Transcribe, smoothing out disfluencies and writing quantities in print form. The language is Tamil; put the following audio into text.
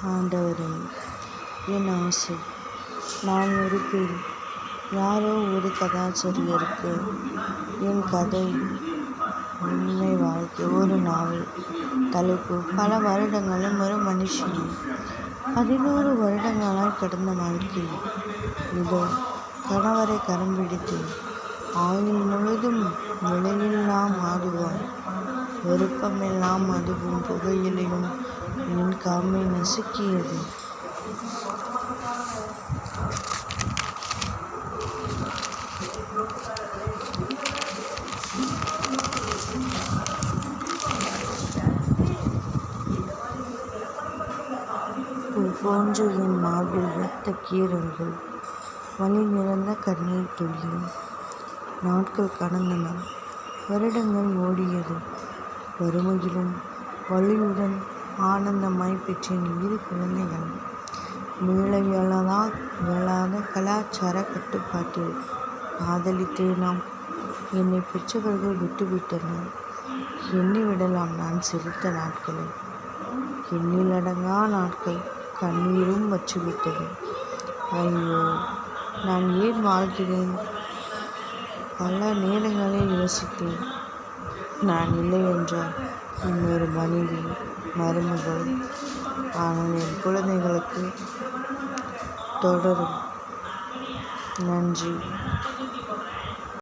ஆண்டவரே, என் ஆசை. நான் ஒரு பெண். யாரோ ஒரு கதாசிரியருக்கு என் கதை உண்மை வாழ்க்கை ஒரு நாவல். தலைப்பு: பல வருடங்களும் ஒரு மனுஷினி. 11 வருடங்களாய் கடந்த வாழ்க்கை. இதோ கணவரை கரம் பிடித்தேன். ஆயுள் முழுதும் விலையெல்லாம் ஆடுவார். விருப்பமெல்லாம் அதுவும் புகையிலையும் என் காமை நசுக்கியது. போன்ற என் மார்பில் இரத்த கீறல்கள், வலி நிறைந்த கண்ணீர் துள்ளி. நாட்கள் கடந்தன, வருடங்கள் ஓடியது. வறுமையிலும் வலியுடன் ஆனந்தமாய் பெற்றேன் 2 குழந்தைகள். மீள இயலாத கலாச்சார கட்டுப்பாட்டில் காதலித்தேனாம். என்னை பெற்றவர்கள் விட்டுவிட்டனர். எண்ணிவிடலாம் நான் சிரித்த நாட்களை. எண்ணிலடங்கா நாட்கள். கண்ணீரும் வற்றிவிட்டது. ஐயோ, நான் ஏன் வாழ்கிறேன்? பல நேரங்களில் யோசித்தேன். நான் இல்லை என்றால் இன்னொரு மனைவி, மருமகள். ஆனால் என் குழந்தைகளுக்கு தொடரும். நன்றி.